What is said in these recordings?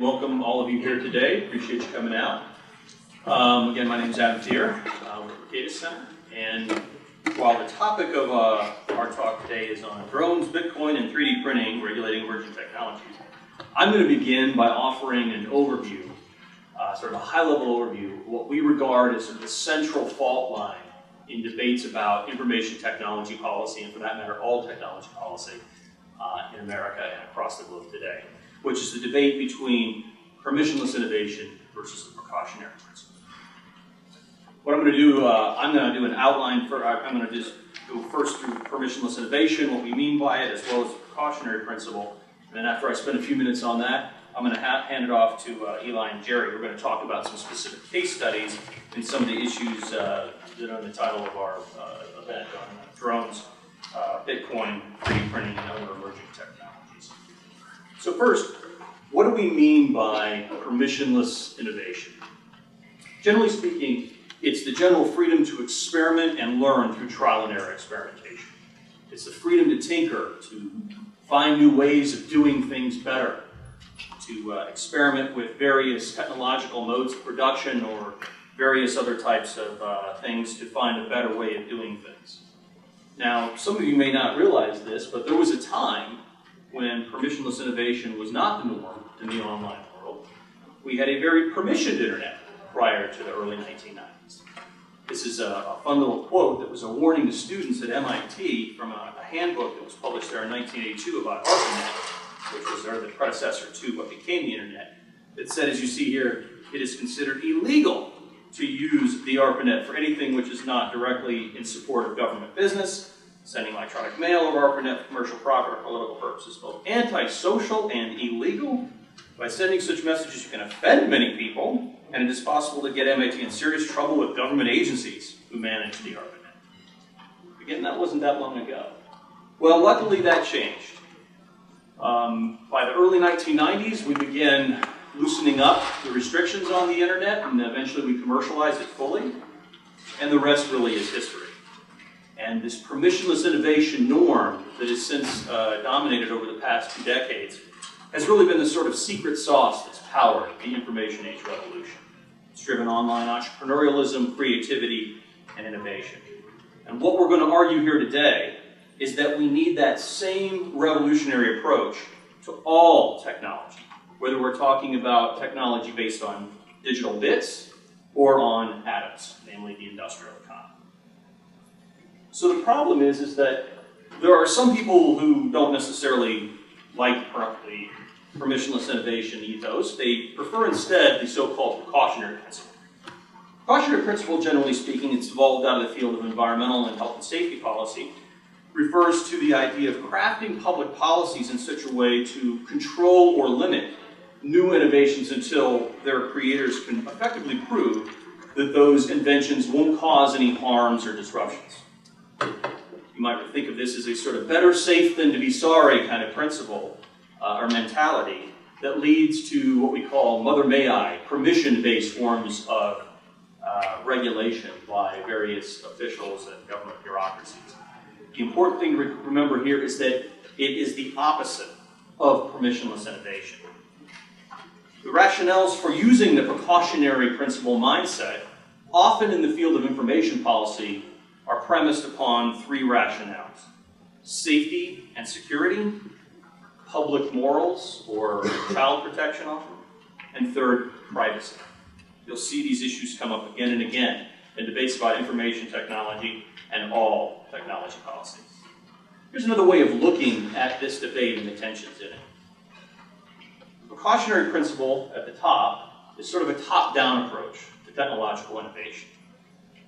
Welcome all of you here today. Appreciate you coming out. Again, my name is Adam Thier with the Precautionary Center. And while the topic of our talk today is on drones, Bitcoin, and 3D printing, regulating emerging technologies, I'm going to begin by offering an overview, sort of a high-level overview of what we regard as sort of the central fault line in debates about information technology policy, and for that matter, all technology policy in America and across the globe today, which is the debate between permissionless innovation versus the precautionary principle. What I'm going to do, I'm going to do an outline for, I'm going to just go first through permissionless innovation, what we mean by it, as well as the precautionary principle. And then after I spend a few minutes on that, I'm going to hand it off to Eli and Jerry. We're going to talk about some specific case studies and some of the issues that are in the title of our event on drones, Bitcoin, 3D printing, and other emerging technologies. So first, what do we mean by permissionless innovation? Generally speaking, it's the general freedom to experiment and learn through trial and error experimentation. It's the freedom to tinker, to find new ways of doing things better, to experiment with various technological modes of production or various other types of things to find a better way of doing things. Now, some of you may not realize this, but there was a time when permissionless innovation was not the norm in the online world. We had a very permissioned internet prior to the early 1990s. This is a fun little quote that was a warning to students at MIT from a handbook that was published there in 1982 about ARPANET, which was the predecessor to what became the internet. It said, as you see here, it is considered illegal to use the ARPANET for anything which is not directly in support of government business, sending electronic mail over ARPANET for commercial profit or political purposes, both antisocial and illegal. By sending such messages, you can offend many people, and it is possible to get MIT in serious trouble with government agencies who manage the ARPANET. Again, that wasn't that long ago. Well, luckily that changed. By the early 1990s, we began loosening up the restrictions on the internet, and eventually we commercialized it fully, and the rest really is history. And this permissionless innovation norm that has since dominated over the past 2 decades has really been the sort of secret sauce that's powered the information age revolution. It's driven online entrepreneurialism, creativity, and innovation. And what we're going to argue here today is that we need that same revolutionary approach to all technology, whether we're talking about technology based on digital bits or on atoms, namely the industrial economy. So the problem is that there are some people who don't necessarily like the permissionless innovation ethos. They prefer instead the so-called precautionary principle. Precautionary principle, generally speaking, it's evolved out of the field of environmental and health and safety policy, refers to the idea of crafting public policies in such a way to control or limit new innovations until their creators can effectively prove that those inventions won't cause any harms or disruptions. You might think of this as a sort of better safe than to be sorry kind of principle or mentality that leads to what we call mother may I, permission-based forms of regulation by various officials and government bureaucracies. The important thing to remember here is that it is the opposite of permissionless innovation. The rationales for using the precautionary principle mindset, often in the field of information policy, are premised upon 3 rationales: safety and security, public morals, or child protection often, and third, privacy. You'll see these issues come up again and again in debates about information technology and all technology policies. Here's another way of looking at this debate and the tensions in it. The precautionary principle at the top is sort of a top-down approach to technological innovation.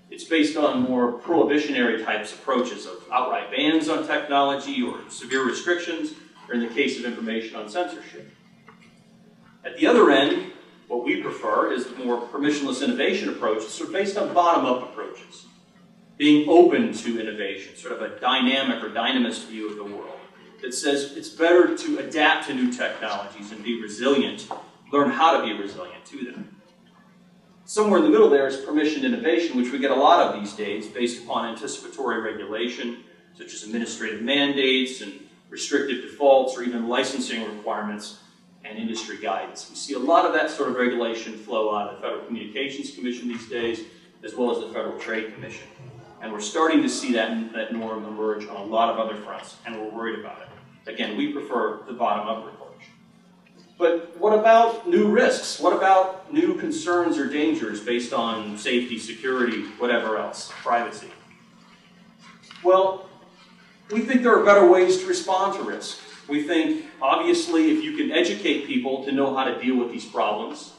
It's based on more prohibitionary types approaches of outright bans on technology or severe restrictions, or in the case of information on censorship. At the other end, what we prefer is the more permissionless innovation approach, sort of based on bottom-up approaches, being open to innovation, sort of a dynamic or dynamist view of the world that says it's better to adapt to new technologies and be resilient, learn how to be resilient to them. Somewhere in the middle there is permissioned innovation, which we get a lot of these days based upon anticipatory regulation, such as administrative mandates and restrictive defaults or even licensing requirements. and industry guidance. We see a lot of that sort of regulation flow out of the Federal Communications Commission these days, as well as the Federal Trade Commission. And we're starting to see that norm emerge on a lot of other fronts, and we're worried about it. Again, we prefer the bottom-up approach. But what about new risks? What about new concerns or dangers based on safety, security, whatever else, privacy? Well, we think there are better ways to respond to risk. We think, obviously, if you can educate people to know how to deal with these problems,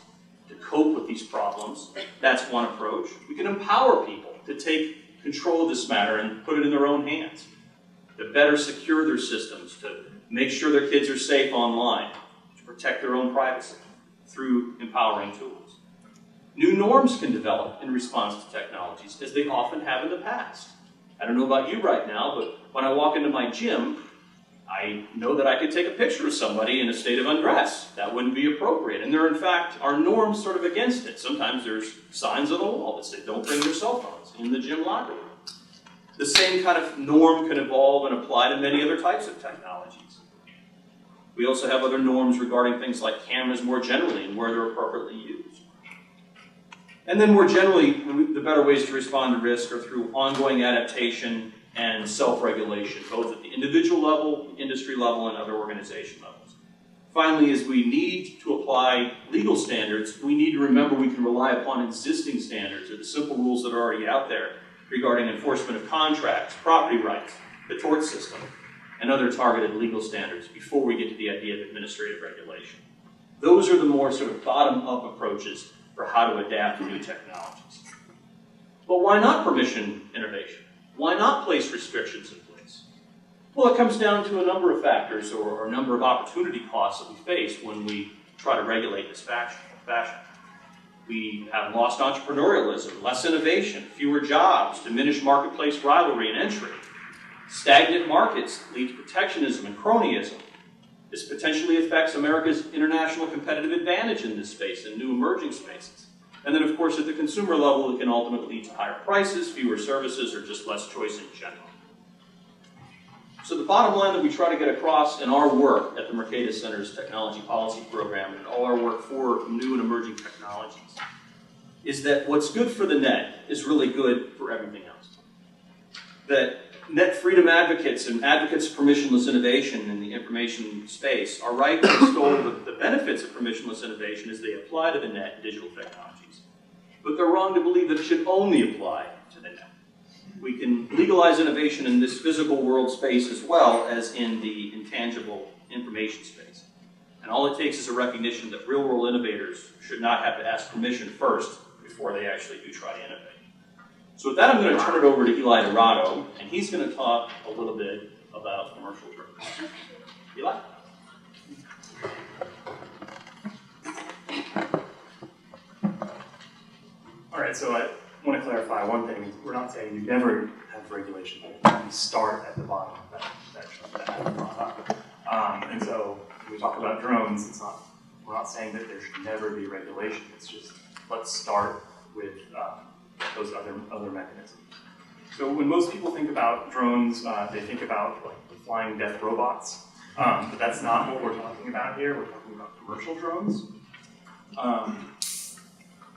to cope with these problems, that's one approach. We can empower people to take control of this matter and put it in their own hands, to better secure their systems, to make sure their kids are safe online, to protect their own privacy through empowering tools. New norms can develop in response to technologies, as they often have in the past. I don't know about you right now, but when I walk into my gym, I know that I could take a picture of somebody in a state of undress. That wouldn't be appropriate. And there, in fact, are norms sort of against it. Sometimes there's signs on the wall that say, don't bring your cell phones in the gym locker room. The same kind of norm can evolve and apply to many other types of technologies. We also have other norms regarding things like cameras more generally and where they're appropriately used. And then more generally, the better ways to respond to risk are through ongoing adaptation and self-regulation, both at the individual level, industry level, and other organization levels. Finally, as we need to apply legal standards, we need to remember we can rely upon existing standards or the simple rules that are already out there regarding enforcement of contracts, property rights, the tort system, and other targeted legal standards before we get to the idea of administrative regulation. Those are the more sort of bottom-up approaches for how to adapt to new technologies. But why not permission innovation? Why not place restrictions in place? Well, it comes down to a number of factors or a number of opportunity costs that we face when we try to regulate this fashion. We have lost entrepreneurialism, less innovation, fewer jobs, diminished marketplace rivalry and entry. Stagnant markets lead to protectionism and cronyism. This potentially affects America's international competitive advantage in this space and new emerging spaces. And then, of course, at the consumer level, it can ultimately lead to higher prices, fewer services, or just less choice in general. So the bottom line that we try to get across in our work at the Mercatus Center's Technology Policy Program and all our work for new and emerging technologies is that what's good for the net is really good for everything else. That net freedom advocates and advocates of permissionless innovation in the information space are right to extol the benefits of permissionless innovation as they apply to the net and digital technologies. But they're wrong to believe that it should only apply to the net. We can legalize innovation in this physical world space as well as in the intangible information space. And all it takes is a recognition that real-world innovators should not have to ask permission first before they actually do try to innovate. So with that, I'm going to turn it over to Eli Dorado, and he's going to talk a little bit about commercial drones. Eli? All right, so I want to clarify one thing. We're not saying you never have regulation. We start at the bottom that I brought up. And so when we talk about drones, we're not saying that there should never be regulation. It's just let's start with those other mechanisms. So when most people think about drones, they think about like flying death robots. But that's not what we're talking about here. We're talking about commercial drones.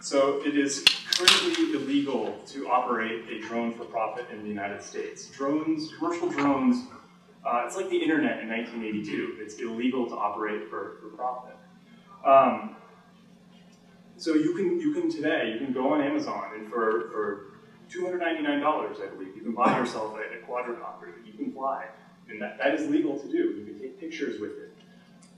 So it is currently illegal to operate a drone for profit in the United States. Commercial drones, it's like the internet in 1982. It's illegal to operate for profit. So you can today, you can go on Amazon and for $299, I believe, you can buy yourself a quadricopter that you can fly. And that is legal to do. You can take pictures with it.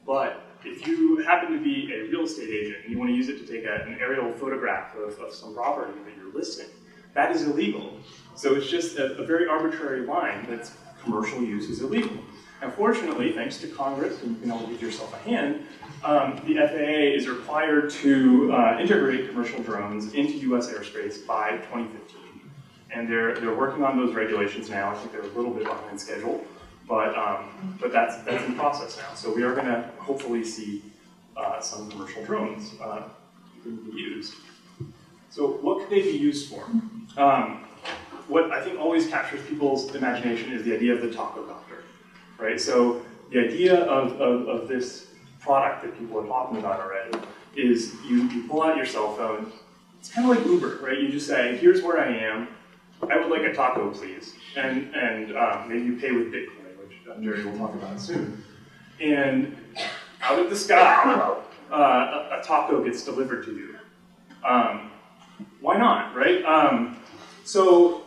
But if you happen to be a real estate agent and you want to use it to take an aerial photograph of some property that you're listing, that is illegal. So it's just a very arbitrary line that commercial use is illegal. Unfortunately, thanks to Congress, and you can all give yourself a hand, the FAA is required to integrate commercial drones into U.S. airspace by 2015. And they're working on those regulations now. I think they're a little bit behind schedule. But that's in process now. So we are going to hopefully see some commercial drones be used. So what could they be used for? What I think always captures people's imagination is the idea of the taco copter, right? So the idea of this product that people are talking about already is you pull out your cell phone. It's kind of like Uber, right? You just say, here's where I am. I would like a taco, please. And maybe you pay with Bitcoin, which Jerry will talk about soon. And out of the sky, a taco gets delivered to you. Why not, right? So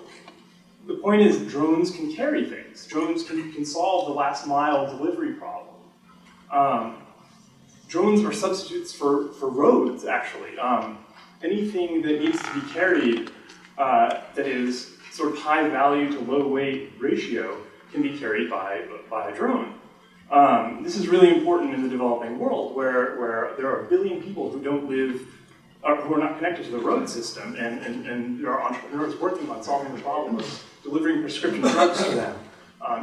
the point is drones can carry things. Drones can solve the last mile delivery problem. Drones are substitutes for roads, actually. Anything that needs to be carried that is sort of high value to low weight ratio can be carried by a drone. This is really important in the developing world where there are a billion people who don't live, who are not connected to the road system, and there are entrepreneurs working on solving the problem of delivering prescription drugs to them.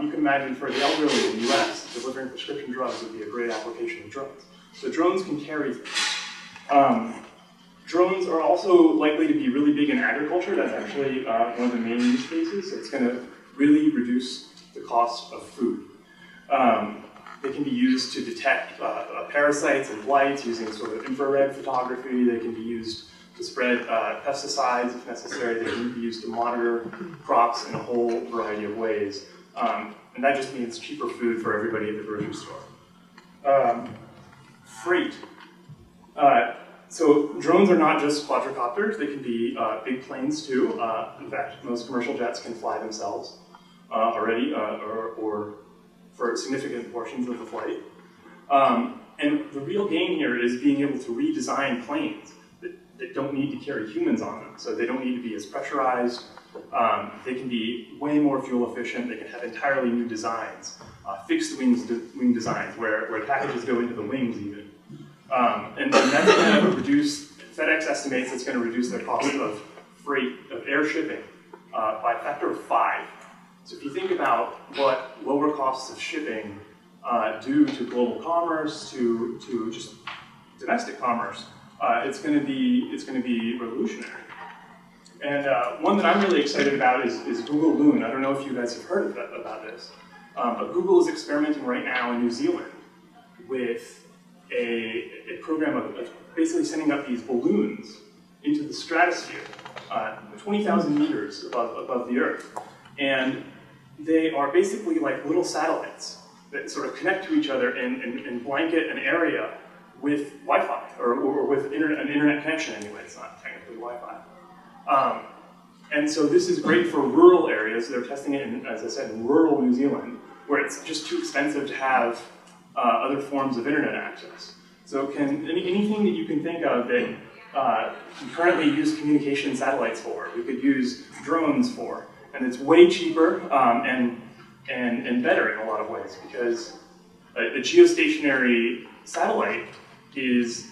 You can imagine for the elderly in the US, delivering prescription drugs would be a great application of drones. So drones can carry things. Drones are also likely to be really big in agriculture. That's actually one of the main use cases. It's going to really reduce the cost of food. They can be used to detect parasites and blights using sort of infrared photography. They can be used to spread pesticides if necessary. They can be used to monitor crops in a whole variety of ways. And that just means cheaper food for everybody at the grocery store. Freight. So drones are not just quadricopters. They can be big planes too. In fact, most commercial jets can fly themselves already, or for significant portions of the flight. And the real gain here is being able to redesign planes that don't need to carry humans on them. So they don't need to be as pressurized. They can be way more fuel efficient. They can have entirely new designs, fixed wing designs where packages go into the wings even. And that's going to reduce, FedEx estimates it's going to reduce their cost of freight, of air shipping, by a factor of 5. So if you think about what lower costs of shipping do to global commerce, to just domestic commerce, it's going to be revolutionary. And one that I'm really excited about is Google Loon. I don't know if you guys have heard about this, but Google is experimenting right now in New Zealand with a program of basically sending up these balloons into the stratosphere, 20,000 meters above the Earth. And they are basically like little satellites that sort of connect to each other and blanket an area with Wi-Fi, or with an internet connection anyway. It's not technically Wi-Fi. And so this is great for rural areas. They're testing it, as I said, in rural New Zealand, where it's just too expensive to have other forms of internet access. So anything that you can think of that we currently use communication satellites for, we could use drones for, and it's way cheaper and better in a lot of ways, because a geostationary satellite is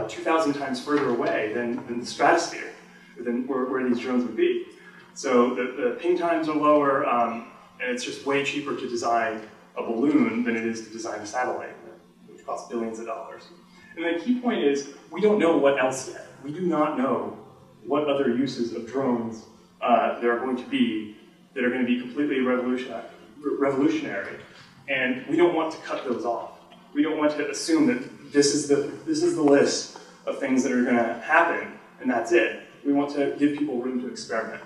2,000 times further away than the stratosphere, than where these drones would be. So the ping times are lower, and it's just way cheaper to design a balloon than it is to design a satellite, which costs billions of dollars. And the key point is, we don't know what else yet. We do not know what other uses of drones there are going to be that are going to be completely revolutionary. And we don't want to cut those off. We don't want to assume that this is the list of things that are going to happen, and that's it. We want to give people room to experiment.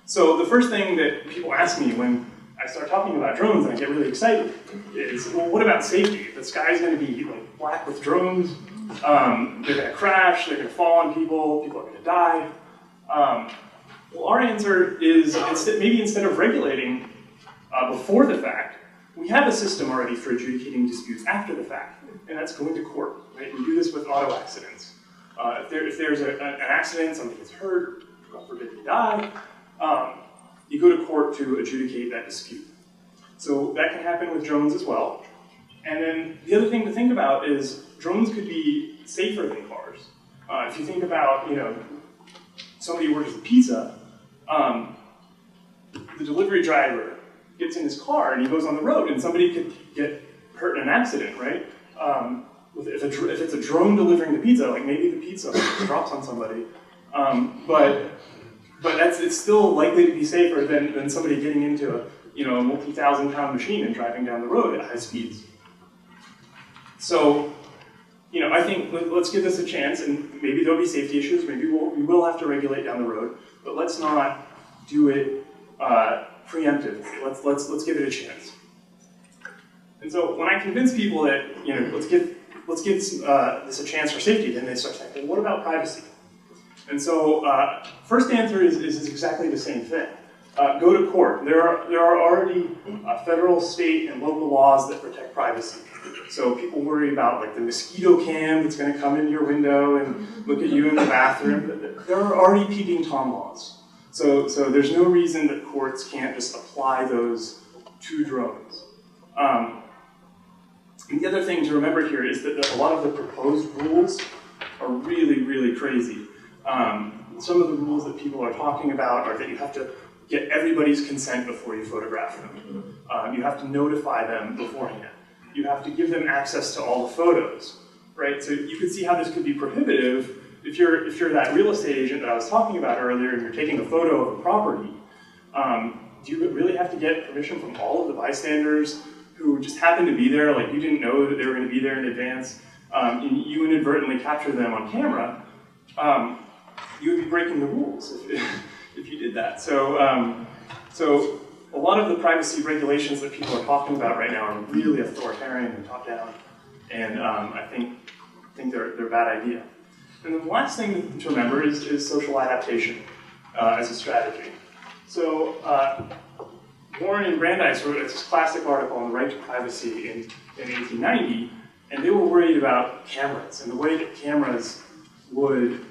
So the first thing that people ask me when I start talking about drones and I get really excited is, well, what about safety? The sky's going to be like black with drones. They're going to crash. They're going to fall on people. People are going to die. Well, our answer is maybe instead of regulating before the fact, we have a system already for adjudicating disputes after the fact, and that's going to court. Right? We do this with auto accidents. If there's an accident, somebody gets hurt, God forbid they die, you go to court to adjudicate that dispute. So that can happen with drones as well. And then the other thing to think about is drones could be safer than cars. If you think about, somebody orders a pizza, the delivery driver gets in his car and he goes on the road, and somebody could get hurt in an accident, right? If it's a drone delivering the pizza, like maybe the pizza drops on somebody, but it's still likely to be safer than somebody getting into a multi-thousand-pound machine and driving down the road at high speeds. So, I think let's give this a chance, and maybe there'll be safety issues, maybe we will have to regulate down the road, but let's not do it preemptively. Let's give it a chance. And so when I convince people that, let's give this a chance for safety, then they start saying, well, what about privacy? And so first answer is exactly the same thing. Go to court. There are already federal, state, and local laws that protect privacy. So people worry about like the mosquito cam that's going to come into your window and look at you in the bathroom. There are already peeping Tom laws. So there's no reason that courts can't just apply those to drones. And the other thing to remember here is that a lot of the proposed rules are really, really crazy. Some of the rules that people are talking about are that you have to get everybody's consent before you photograph them. You have to notify them beforehand. You have to give them access to all the photos, right? So you can see how this could be prohibitive if you're that real estate agent that I was talking about earlier and you're taking a photo of a property. Do you really have to get permission from all of the bystanders who just happen to be there, like you didn't know that they were going to be there in advance, and you inadvertently capture them on camera? You would be breaking the rules if you did that. So a lot of the privacy regulations that people are talking about right now are really authoritarian and top-down, and I think they're a bad idea. And then the last thing to remember is social adaptation as a strategy. So Warren and Brandeis wrote this classic article on the right to privacy in 1890, and they were worried about cameras and the way that cameras would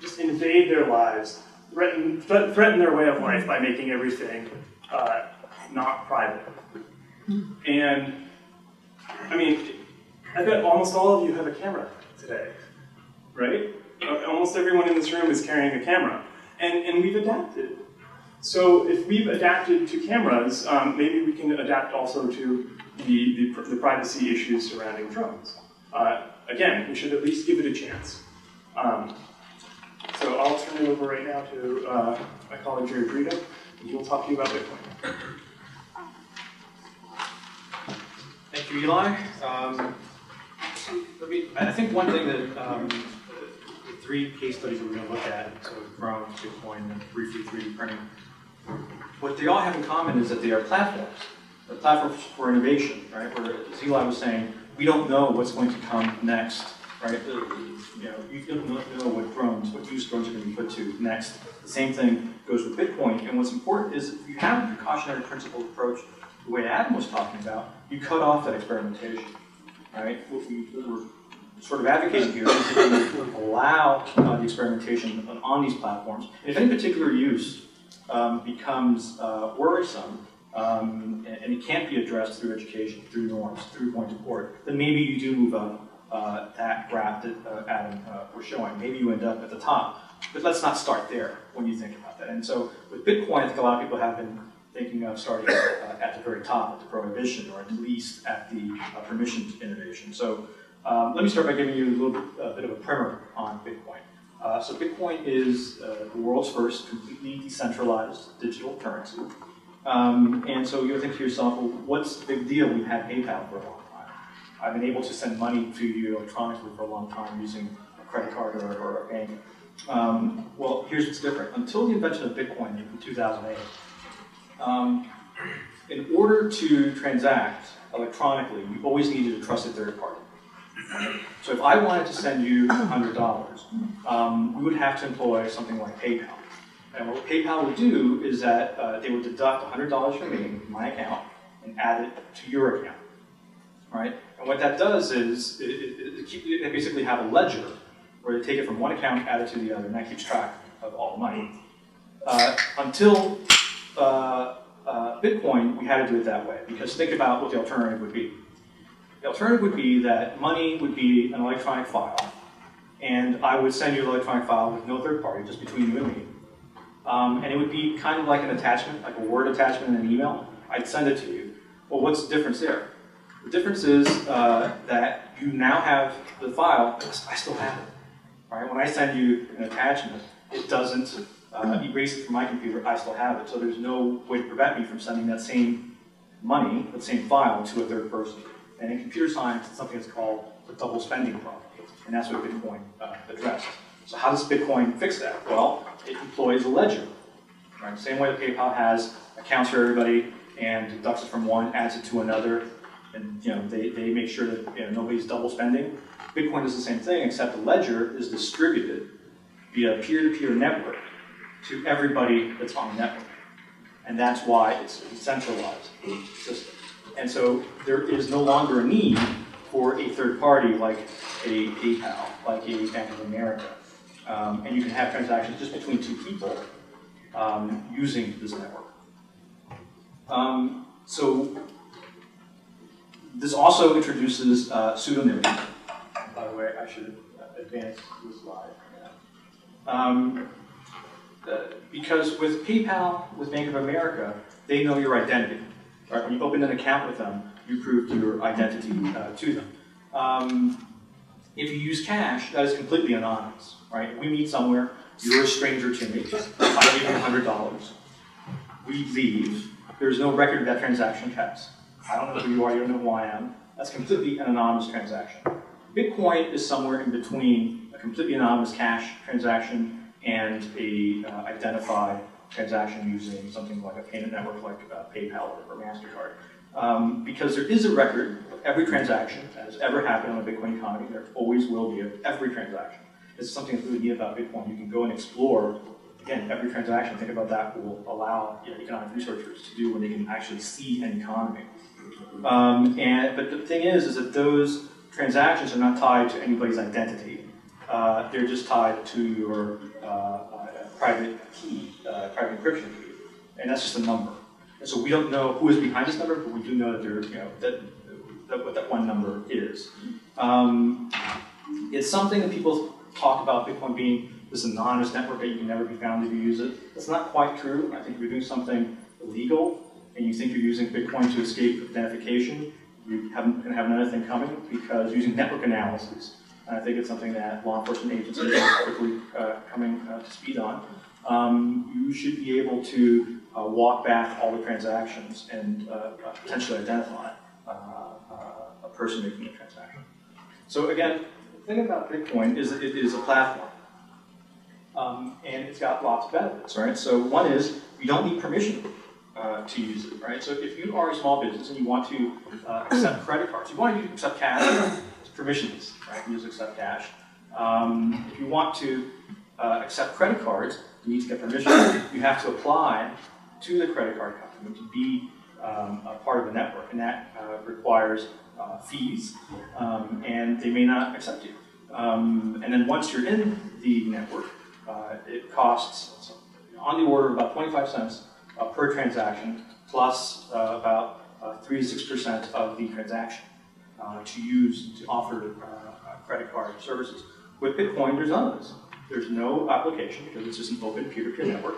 just invade their lives, threaten their way of life by making everything not private. And I mean, I bet almost all of you have a camera today, right? Almost everyone in this room is carrying a camera, and we've adapted. So if we've adapted to cameras, maybe we can adapt also to the privacy issues surrounding drones. Again, we should at least give it a chance. So I'll turn it over right now to my colleague Jerry Brito, and he will talk to you about Bitcoin. Thank you, Eli. I think one thing that the three case studies that we're going to look at, so drones, Bitcoin, and briefly 3D printing, what they all have in common is that they are platforms. They're platforms for innovation, right? Where, as Eli was saying, we don't know what's going to come next, right? You don't know what use drones are going to be put to next. The same thing goes with Bitcoin. And what's important is if you have a precautionary principles approach, the way Adam was talking about, you cut off that experimentation, right? What we're sort of advocating here is that we allow the experimentation on these platforms. And if any particular use becomes worrisome, and it can't be addressed through education, through norms, through point of court, then maybe you do move up that graph that Adam was showing. Maybe you end up at the top. But let's not start there when you think about that. And so with Bitcoin, I think a lot of people have been thinking of starting at the very top, at the prohibition, or at least at the permissioned innovation. So let me start by giving you a little bit of a primer on Bitcoin. So Bitcoin is the world's first completely decentralized digital currency. And so you'll think to yourself, well, what's the big deal? We've had PayPal for a long time. I've been able to send money to you electronically for a long time using a credit card or a bank. Well, here's what's different. Until the invention of Bitcoin in 2008, in order to transact electronically, you always needed a trusted third party. So if I wanted to send you $100, we would have to employ something like PayPal. And what PayPal would do is that they would deduct $100 from me, my account, and add it to your account, right? And what that does is they basically have a ledger where they take it from one account, add it to the other, and that keeps track of all the money. Until Bitcoin, we had to do it that way, because think about what the alternative would be. The alternative would be that money would be an electronic file, and I would send you an electronic file with no third party, just between you and me. And it would be kind of like an attachment, like a Word attachment in an email. I'd send it to you. Well, what's the difference there? The difference is that you now have the file, I still have it. Right? When I send you an attachment, it doesn't erase it from my computer, I still have it. So there's no way to prevent me from sending that same money, that same file, to a third person. And in computer science, it's something that's called the double spending problem. And that's what Bitcoin addressed. So how does Bitcoin fix that? Well, it employs a ledger. Right? Same way that PayPal has accounts for everybody and deducts it from one, adds it to another, and they make sure that nobody's double spending. Bitcoin does the same thing, except the ledger is distributed via a peer-to-peer network to everybody that's on the network. And that's why it's a decentralized system. And so there is no longer a need for a third party like a PayPal, like a Bank of America. And you can have transactions just between two people using this network. So this also introduces pseudonymity. By the way, I should advance the slide. Because with PayPal, with Bank of America, they know your identity. Right? When you open an account with them, you prove your identity to them. If you use cash, that is completely anonymous. Right? We meet somewhere, you're a stranger to me, I give you $100. We leave, there's no record of that transaction kept. I don't know who you are, you don't know who I am. That's completely an anonymous transaction. Bitcoin is somewhere in between a completely anonymous cash transaction and a identified transaction using something like a payment network like PayPal or MasterCard. Because there is a record of every transaction that has ever happened on the Bitcoin economy. There always will be of every transaction. This is something that's really neat about Bitcoin. You can go and explore, again, every transaction. Think about that will allow economic researchers to do when they can actually see an economy. But the thing is that those transactions are not tied to anybody's identity. They're just tied to your private key, private encryption key, and that's just a number. And so we don't know who is behind this number, but we do know that what that one number is. It's something that people talk about Bitcoin being this anonymous network that you can never be found if you use it. That's not quite true. I think if you're doing something illegal and you think you're using Bitcoin to escape identification, you're going to have another thing coming, because using network analysis, and I think it's something that law enforcement agencies are quickly coming to speed on, you should be able to walk back all the transactions and potentially identify a person making a transaction. So again, the thing about Bitcoin is that it is a platform. And it's got lots of benefits, right? So one is you don't need permission to use it, right? So if you are a small business and you want to accept credit cards, you want to accept cash, it's permissionless, right? You just accept cash. If you want to accept credit cards, you need to get permission. You have to apply to the credit card company to be a part of the network, and that requires fees, and they may not accept you. And then once you're in the network, it costs on the order of about 25 cents per transaction, plus about 3 to 6% of the transaction to offer credit card services. With Bitcoin, there's none of this. There's no application because it's just an open peer-to-peer network.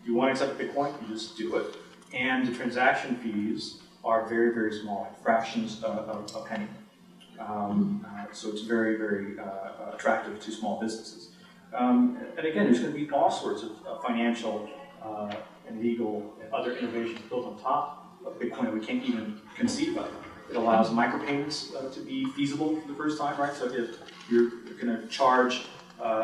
If you want to accept Bitcoin, you just do it. And the transaction fees are very, very small, like fractions of a penny. So it's very, very attractive to small businesses. And again, there's going to be all sorts of financial and legal and other innovations built on top of Bitcoin that we can't even conceive of. It allows micropayments to be feasible for the first time, right? So if you're going to charge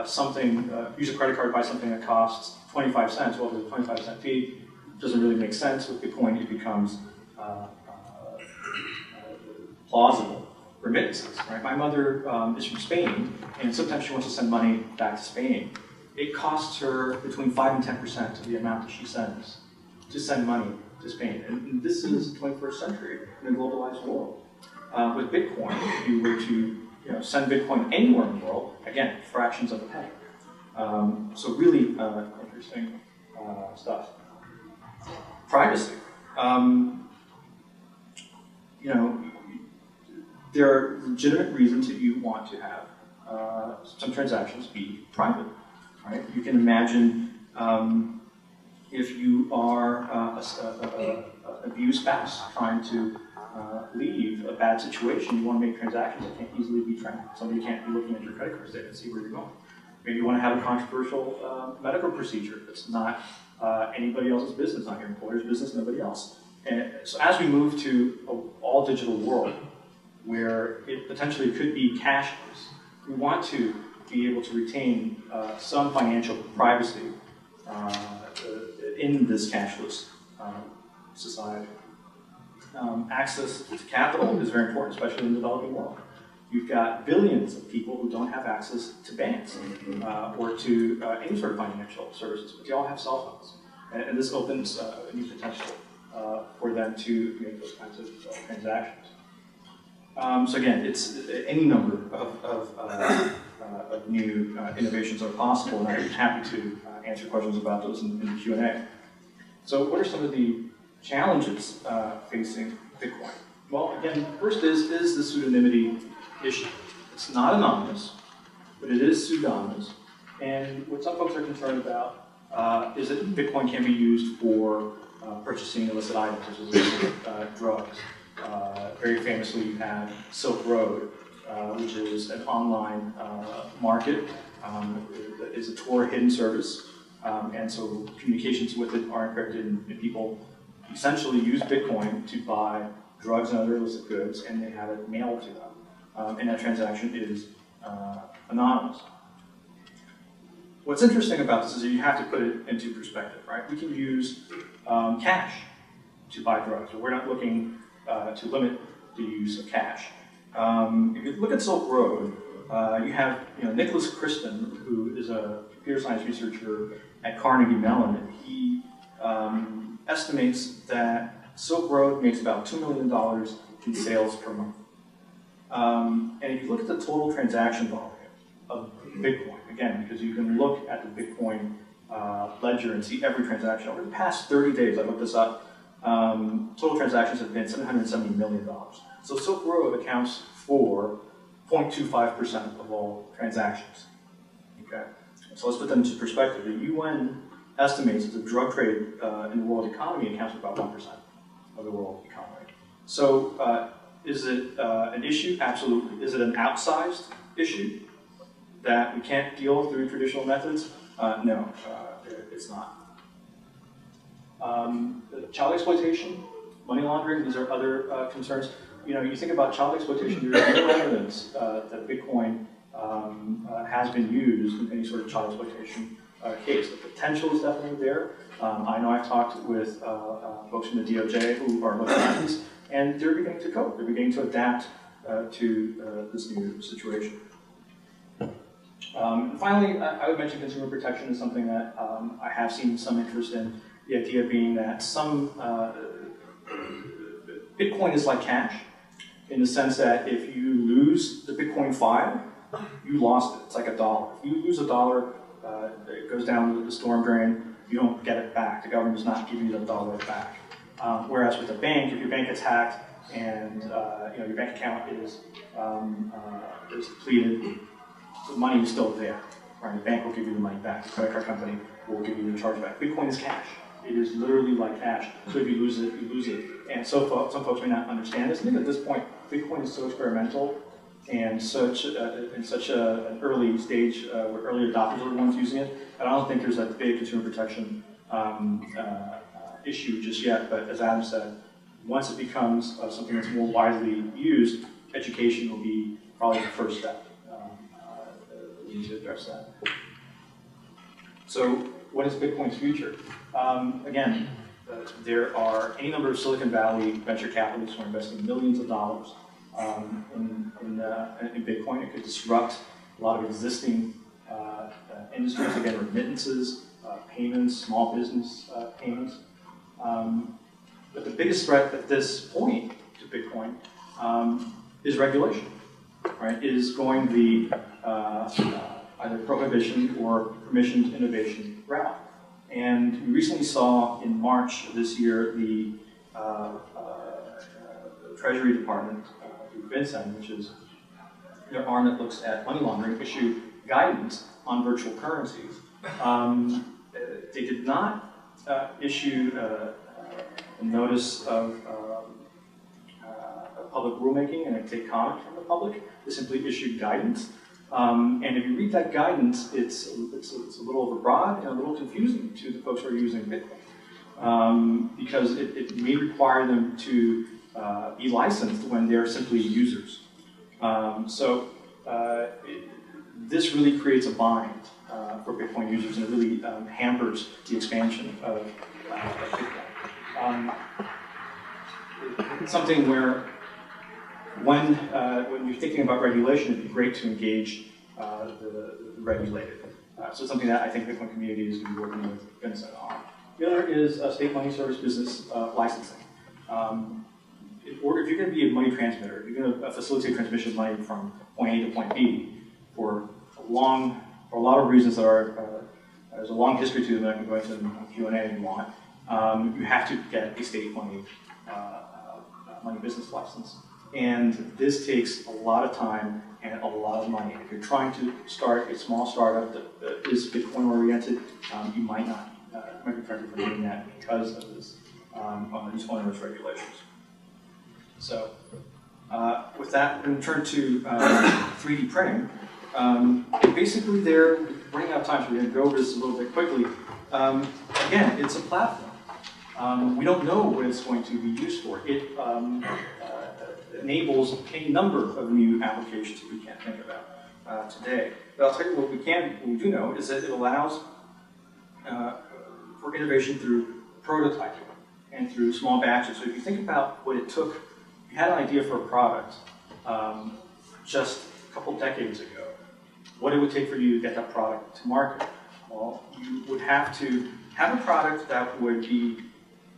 something, use a credit card, buy something that costs 25 cents, well, there's a 25-cent fee. It doesn't really make sense. With Bitcoin, it becomes plausible. Remittances, right? My mother is from Spain, and sometimes she wants to send money back to Spain. It costs her between 5 and 10% of the amount that she sends to send money to Spain. And this is the 21st century in a globalized world. With Bitcoin, if you were to send Bitcoin anywhere in the world, again, fractions of a penny. So really interesting stuff. Privacy. There are legitimate reasons that you want to have some transactions be private, right? You can imagine if you are an abused spouse trying to leave a bad situation, you want to make transactions that can't easily be tracked. Somebody can't be looking at your credit card statement and see where you're going. Maybe you want to have a controversial medical procedure that's not anybody else's business, not your employer's business, nobody else. And so as we move to an all-digital world, where it potentially could be cashless. We want to be able to retain some financial privacy in this cashless society. Access to capital is very important, especially in the developing world. You've got billions of people who don't have access to banks or to any sort of financial services, but they all have cell phones. And this opens a new potential for them to make those kinds of transactions. So again, it's any number of new innovations are possible, and I'm happy to answer questions about those in the Q&A. So what are some of the challenges facing Bitcoin? Well, again, first is the pseudonymity issue. It's not anonymous, but it is pseudonymous. And what some folks are concerned about is that Bitcoin can be used for purchasing illicit items, such as illicit drugs. Very famously, you have Silk Road, which is an online market. It's a Tor hidden service, and so communications with it are encrypted, and people essentially use Bitcoin to buy drugs and other illicit goods, and they have it mailed to them. And that transaction is anonymous. What's interesting about this is that you have to put it into perspective, right? We can use cash to buy drugs, but we're not looking to limit the use of cash. If you look at Silk Road, you have Nicholas Kristen, who is a computer science researcher at Carnegie Mellon, and he estimates that Silk Road makes about $2 million in sales per month. And if you look at the total transaction volume of Bitcoin, again, because you can look at the Bitcoin ledger and see every transaction. Over the past 30 days, I looked this up, total transactions have been $770 million. So Silk Road accounts for 0.25% of all transactions. Okay, so let's put that into perspective. The UN estimates that the drug trade in the world economy accounts for about 1% of the world economy. So is it an issue? Absolutely. Is it an outsized issue that we can't deal through traditional methods? No, it's not. Child exploitation, money laundering, these are other concerns. You think about child exploitation, there's no evidence that Bitcoin has been used in any sort of child exploitation case. The potential is definitely there. I know I've talked with folks from the DOJ who are looking at this, and they're beginning to cope. They're beginning to adapt to this new situation. Finally, I would mention consumer protection is something that I have seen some interest in. The idea being that Bitcoin is like cash, in the sense that if you lose the Bitcoin file, you lost it. It's like $1. If you lose $1, it goes down the storm drain, you don't get it back. The government does not give you the $1 back. Whereas with a bank, if your bank gets hacked and your bank account is depleted, the money is still there. Right? The bank will give you the money back. The credit card company will give you the charge back. Bitcoin is cash. It is literally like cash. So if you lose it, you lose it. And so some folks may not understand this. I think at this point, Bitcoin is so experimental and in such an early stage where early adopters are the ones using it. And I don't think there's that big consumer protection issue just yet. But as Adam said, once it becomes something that's more widely used, education will be probably the first step. We need to address that. So what is Bitcoin's future? Again, there are any number of Silicon Valley venture capitalists who are investing millions of dollars in Bitcoin. It could disrupt a lot of existing industries, again, remittances, payments, small business payments. But the biggest threat at this point to Bitcoin is regulation, right? It is going the either prohibition or permissioned innovation route. And we recently saw in March of this year the Treasury Department, through FinCEN, which is their arm that looks at money laundering, issue guidance on virtual currencies. They did not issue a notice of public rulemaking and take comment from the public. They simply issued guidance. And if you read that guidance, it's a little overbroad and a little confusing to the folks who are using Bitcoin, because it may require them to be licensed when they're simply users. This really creates a bind for Bitcoin users, and it really hampers the expansion of Bitcoin. It's something where when you're thinking about regulation, it'd be great to engage the regulated. So it's something that I think the Bitcoin community is going to be working with Vincent on. The other is state money service business licensing. Or if you're going to be a money transmitter, if you're going to facilitate transmission of money from point A to point B for a lot of reasons that are, there's a long history to them that I can go into in Q&A if you want, you have to get a state money business license. And this takes a lot of time and a lot of money. If you're trying to start a small startup that is Bitcoin oriented, you might be prevented from doing that because of this, these onerous regulations. So, with that, we're going to turn to 3D printing. Basically, they're running out of time, so we're going to go over this a little bit quickly. Again, it's a platform. We don't know what it's going to be used for. It enables a number of new applications that we can't think about today. But I'll tell you what we do know is that it allows for innovation through prototyping and through small batches. So if you think about what it took, you had an idea for a product just a couple decades ago, what it would take for you to get that product to market. Well, you would have to have a product that would be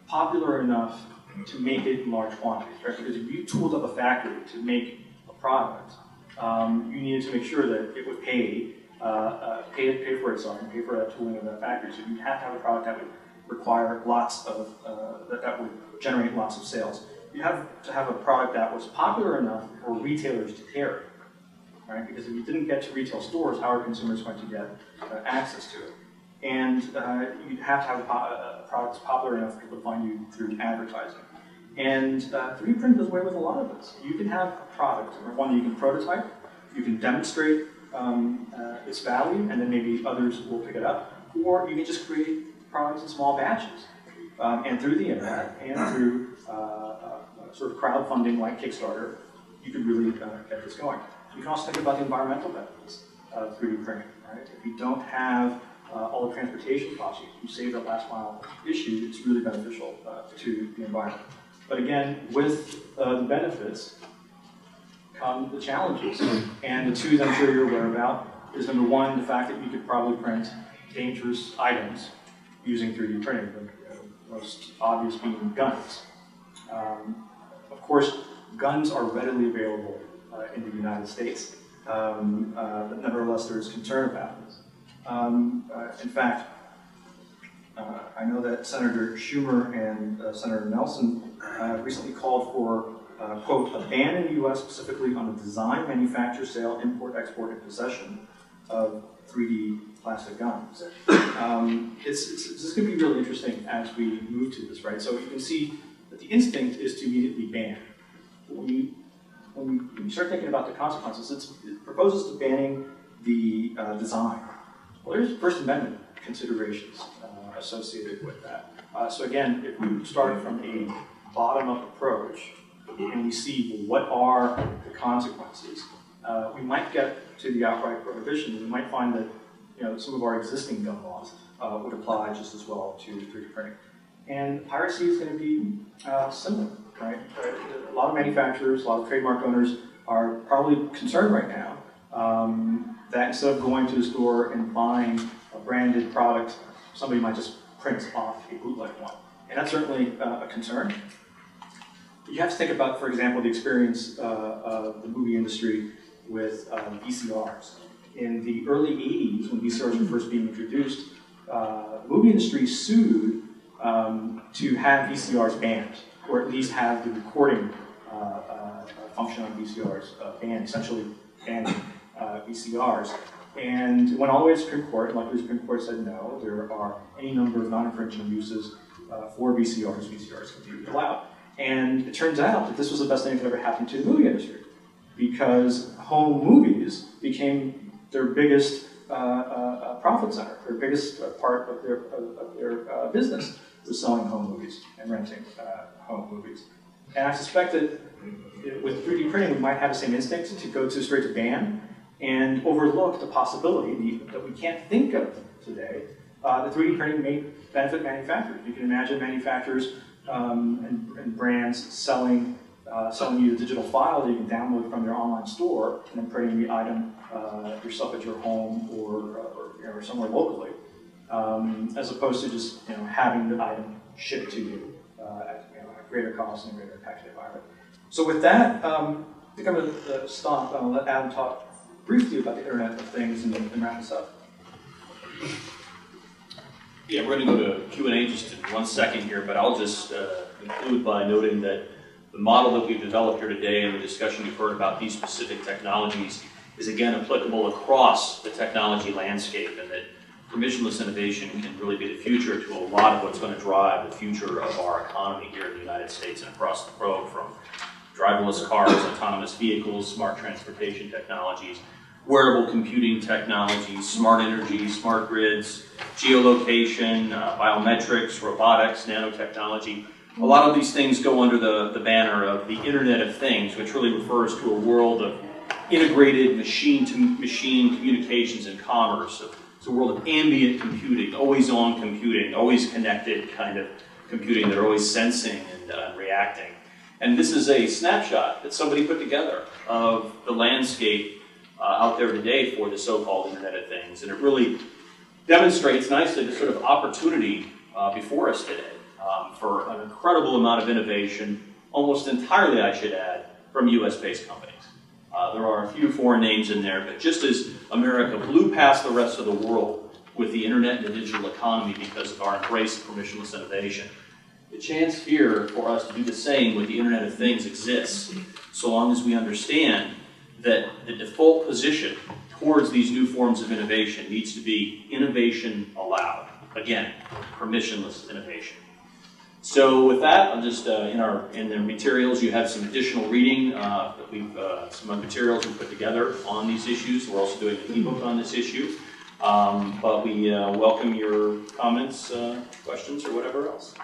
popular enough to make it in large quantities, right? Because if you tooled up a factory to make a product, you needed to make sure that it would pay for itself and pay for that tooling of that factory. So you'd have to have a product that would require lots of, that would generate lots of sales. You have to have a product that was popular enough for retailers to carry, right? Because if you didn't get to retail stores, how are consumers going to get access to it? And you'd have to have a product that's popular enough for people to find you through advertising. And 3D print does away with a lot of this. You can have a product, one that you can prototype, you can demonstrate its value, and then maybe others will pick it up. Or you can just create products in small batches. And through the internet and through sort of crowdfunding like Kickstarter, you could really get this going. You can also think about the environmental benefits of 3D printing, right? If you don't have all the transportation costs, you save that last mile issue, it's really beneficial to the environment. But again, with the benefits come the challenges. And the two that I'm sure you're aware about is number one, the fact that you could probably print dangerous items using 3D printing, the most obvious being guns. Of course, guns are readily available in the United States, but nevertheless there is concern about this. In fact, I know that Senator Schumer and Senator Nelson recently called for, quote, a ban in the U.S. specifically on the design, manufacture, sale, import, export, and possession of 3D plastic guns. This is going to be really interesting as we move to this, right? So you can see that the instinct is to immediately ban. When you start thinking about the consequences, it proposes to banning the design. Well, there's First Amendment considerations associated with that. So again, if we start from a bottom-up approach and we see what are the consequences, we might get to the outright prohibition. We might find that some of our existing gun laws would apply just as well to 3D printing. And piracy is going to be similar, right? A lot of manufacturers, a lot of trademark owners are probably concerned right now that instead of going to the store and buying a branded product, somebody might just print off a bootleg one. And that's certainly a concern. You have to think about, for example, the experience of the movie industry with VCRs. In the early 80s, when VCRs were first being introduced, the movie industry sued to have VCRs banned, or at least have the recording function on VCRs banned, essentially banning VCRs. And went all the way to the Supreme Court, and luckily the Supreme Court said no, there are any number of non-infringing uses for VCRs. VCRs can be allowed. And it turns out that this was the best thing that could ever happen to the movie industry, because home movies became their biggest profit center, their biggest part of their business was selling home movies and renting home movies. And I suspect that with 3D printing, we might have the same instinct to go straight to ban and overlook the possibility that we can't think of today, that 3D printing may benefit manufacturers. You can imagine manufacturers and brands selling you a digital file that you can download from their online store and then printing the item yourself at your home or somewhere locally, as opposed to just having the item shipped to you at greater cost and a greater packaging environment. So with that, I think I'm going to stop. I'm going to let Adam talk briefly about the Internet of Things and wrap this up. Yeah, we're going to go to Q&A just in 1 second here, but I'll just conclude by noting that the model that we've developed here today and the discussion you've heard about these specific technologies is again applicable across the technology landscape, and that permissionless innovation can really be the future to a lot of what's going to drive the future of our economy here in the United States and across the globe, from driverless cars, autonomous vehicles, smart transportation technologies, wearable computing technologies, smart energy, smart grids, geolocation, biometrics, robotics, nanotechnology. A lot of these things go under the banner of the Internet of Things, which really refers to a world of integrated machine-to-machine communications and commerce. It's a world of ambient computing, always-on computing, always connected kind of computing. They're always sensing and reacting. And this is a snapshot that somebody put together of the landscape out there today for the so-called Internet of Things. And it really demonstrates nicely the sort of opportunity before us today for an incredible amount of innovation, almost entirely, I should add, from US-based companies. There are a few foreign names in there, but just as America blew past the rest of the world with the internet and the digital economy because of our embrace of permissionless innovation, the chance here for us to do the same with the Internet of Things exists, so long as we understand that the default position towards these new forms of innovation needs to be innovation allowed. Again, permissionless innovation. So with that, I'll just, in the materials, you have some additional reading some materials we put together on these issues. We're also doing an ebook on this issue. But we welcome your comments, questions, or whatever else.